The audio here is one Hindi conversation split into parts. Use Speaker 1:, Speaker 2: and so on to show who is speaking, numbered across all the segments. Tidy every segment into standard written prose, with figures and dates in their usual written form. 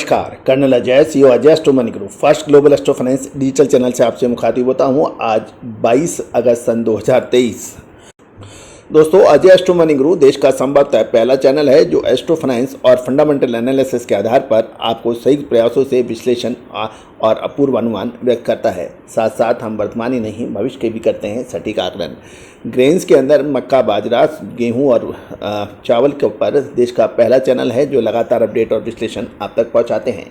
Speaker 1: नमस्कार, colonel Ajay CEO Ajay astro money group first global astro finance digital channel से आपसे मुखातिब होता हूं। आज 22 अगस्त सन 2023। दोस्तों, अजय एस्ट्रो मनी ग्रुप देश का संभवतः पहला चैनल है जो एस्ट्रो फाइनेंस और फंडामेंटल एनालिसिस के आधार पर आपको सही प्रयासों से विश्लेषण और अपूर्व अनुमान व्यक्त करता है। साथ साथ हम वर्तमान ही नहीं भविष्य के भी करते हैं सटीक आकलन। ग्रेन्स के अंदर मक्का, बाजरा, गेहूं और चावल के ऊपर देश का पहला चैनल है जो लगातार अपडेट और विश्लेषण आप तक पहुंचाते हैं।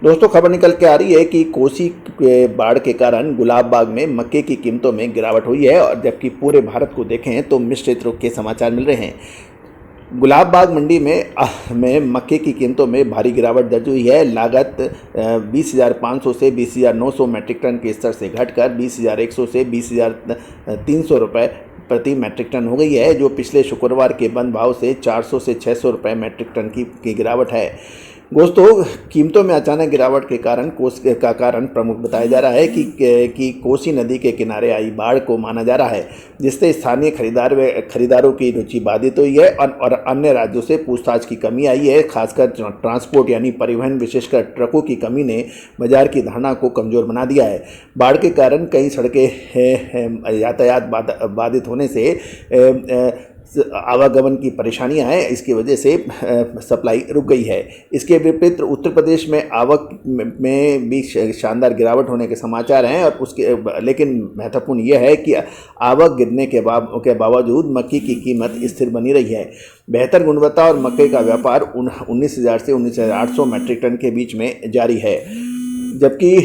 Speaker 1: दोस्तों, खबर निकल के आ रही है कि कोसी के बाढ़ के कारण गुलाब बाग में मक्के की कीमतों में गिरावट हुई है, और जबकि पूरे भारत को देखें तो मिश्रित रुख के समाचार मिल रहे हैं। गुलाब बाग मंडी में मक्के की कीमतों में भारी गिरावट दर्ज हुई है। लागत 20,500 से 20,900 मैट्रिक टन के स्तर से घटकर 20,100 से 20,300 रुपये प्रति मैट्रिक टन हो गई है, जो पिछले शुक्रवार के बंद भाव से 400 से 600 रुपये मैट्रिक टन की गिरावट है। दोस्तों, कीमतों में अचानक गिरावट के कारण प्रमुख बताया जा रहा है कि कोसी नदी के किनारे आई बाढ़ को माना जा रहा है, जिससे स्थानीय खरीदारों की रुचि बाधित हुई है और अन्य राज्यों से पूछताछ की कमी आई है। खासकर ट्रांसपोर्ट यानी परिवहन, विशेषकर ट्रकों की कमी ने बाजार की धारणा को कमज़ोर बना दिया है। बाढ़ के कारण कई सड़कें यातायात बाधित होने से आवागमन की परेशानियां हैं। इसकी वजह से सप्लाई रुक गई है। इसके विपरीत उत्तर प्रदेश में आवक में भी शानदार गिरावट होने के समाचार हैं, और लेकिन महत्वपूर्ण यह है कि आवक गिरने के बावजूद मक्की की कीमत स्थिर बनी रही है। बेहतर गुणवत्ता और मक्के का व्यापार 19,000 से 19,800 मैट्रिक टन के बीच में जारी है, जबकि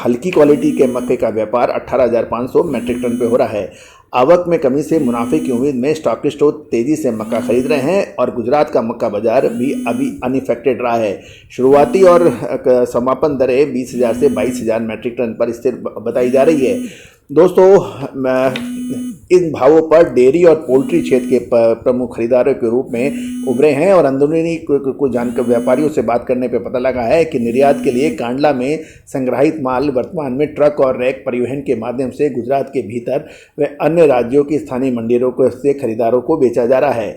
Speaker 1: हल्की क्वालिटी के मक्के का व्यापार 18,500 मैट्रिक टन पे हो रहा है। आवक में कमी से मुनाफे की उम्मीद में स्टॉकिस्टों तेजी से मक्का खरीद रहे हैं, और गुजरात का मक्का बाजार भी अभी अनइफेक्टेड रहा है। शुरुआती और समापन दरें 20,000 से 22,000 मैट्रिक टन पर स्थिर बताई जा रही है। दोस्तों, इन भावों पर डेयरी और पोल्ट्री क्षेत्र के प्रमुख खरीदारों के रूप में उभरे हैं, और अंदरूनी कुछ जानकार व्यापारियों से बात करने पर पता लगा है कि निर्यात के लिए कांडला में संग्रहित माल वर्तमान में ट्रक और रैक परिवहन के माध्यम से गुजरात के भीतर व अन्य राज्यों की स्थानीय मंडियों से खरीदारों को बेचा जा रहा है।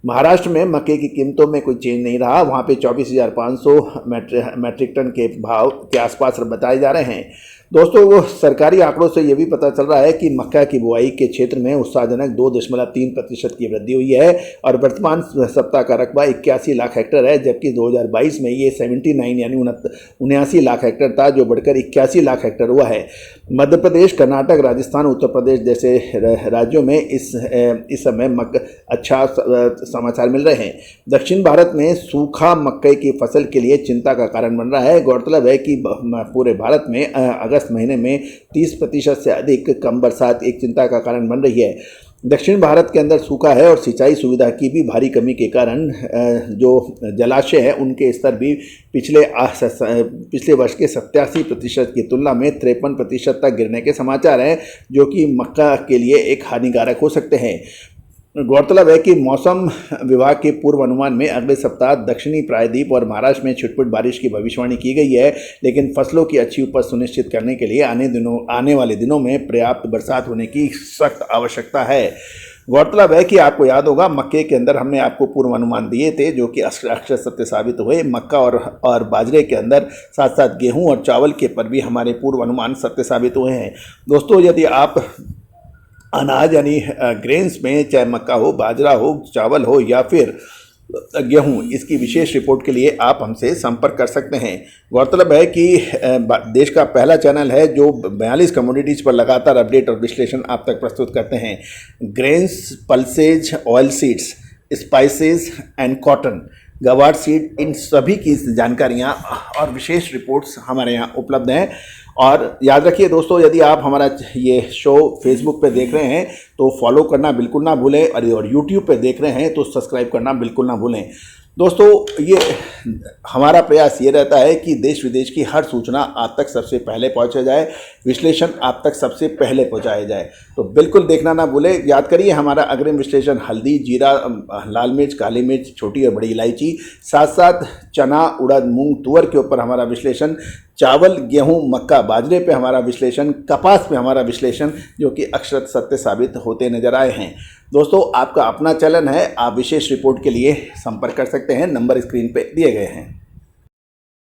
Speaker 1: महाराष्ट्र में मक्के की कीमतों में कोई चेंज नहीं रहा। वहाँ पे 24,500 मैट्रिक टन के भाव के आसपास बताए जा रहे हैं। दोस्तों, सरकारी आंकड़ों से ये भी पता चल रहा है कि मक्का की बुआई के क्षेत्र में उत्साहजनक 2.3% की वृद्धि हुई है, और वर्तमान सप्ताह का रकबा 81 लाख हेक्टेयर है, जबकि 2022 में ये 79 यानी 79 लाख हेक्टेयर था, जो बढ़कर 81 लाख हेक्टेयर हुआ है। मध्य प्रदेश, कर्नाटक, राजस्थान, उत्तर प्रदेश जैसे राज्यों में इस समय अच्छा समाचार मिल रहे हैं। दक्षिण भारत में सूखा मक्के की फसल के लिए चिंता का कारण बन रहा है। गौरतलब है कि पूरे भारत में अगस्त महीने में 30% से अधिक कम बरसात एक चिंता का कारण बन रही है। दक्षिण भारत के अंदर सूखा है, और सिंचाई सुविधा की भी भारी कमी के कारण जो जलाशय है उनके स्तर भी पिछले वर्ष के 87% की तुलना में 53% तक गिरने के समाचार हैं, जो कि मक्का के लिए एक हानिकारक हो सकते हैं। गौरतलब है कि मौसम विभाग के पूर्व अनुमान में अगले सप्ताह दक्षिणी प्रायद्वीप और महाराष्ट्र में छिटपुट बारिश की भविष्यवाणी की गई है, लेकिन फसलों की अच्छी उपज सुनिश्चित करने के लिए आने वाले दिनों में पर्याप्त बरसात होने की सख्त आवश्यकता है। गौरतलब है कि आपको याद होगा, मक्के के अंदर हमने आपको पूर्व अनुमान दिए थे, जो कि अक्षर सत्य साबित हुए। मक्का और बाजरे के अंदर साथ साथ गेहूं और चावल के पर भी हमारे पूर्व अनुमान सत्य साबित हुए हैं। दोस्तों, यदि आप अनाज यानी ग्रेन्स में, चाहे मक्का हो, बाजरा हो, चावल हो या फिर गेहूं, इसकी विशेष रिपोर्ट के लिए आप हमसे संपर्क कर सकते हैं। गौरतलब है कि देश का पहला चैनल है जो 42 कमोडिटीज़ पर लगातार अपडेट और विश्लेषण आप तक प्रस्तुत करते हैं। Grains, pulses, oil seeds, spices and cotton, गवार सीड, इन सभी की जानकारियाँ और विशेष रिपोर्ट्स हमारे यहाँ उपलब्ध हैं। और याद रखिए दोस्तों, यदि आप हमारा ये शो फेसबुक पे देख रहे हैं तो फॉलो करना बिल्कुल ना भूलें, और यूट्यूब पे देख रहे हैं तो सब्सक्राइब करना बिल्कुल ना भूलें। दोस्तों, ये हमारा प्रयास ये रहता है कि देश विदेश की हर सूचना आप तक सबसे पहले पहुंचा जाए, विश्लेषण आप तक सबसे पहले पहुंचाया जाए, तो बिल्कुल देखना ना भूलें। याद करिए, हमारा अग्रिम विश्लेषण हल्दी, जीरा, लाल मिर्च, काली मिर्च, छोटी और बड़ी इलायची, साथ साथ चना, उड़द, मूंग, तुअर के ऊपर हमारा विश्लेषण, चावल, गेहूं, मक्का, बाजरे पे हमारा विश्लेषण, कपास पे हमारा विश्लेषण, जो कि अक्षर सत्य साबित होते नजर आए हैं। दोस्तों, आपका अपना चैनल है, आप विशेष रिपोर्ट के लिए संपर्क कर सकते हैं, नंबर स्क्रीन पे दिए गए हैं।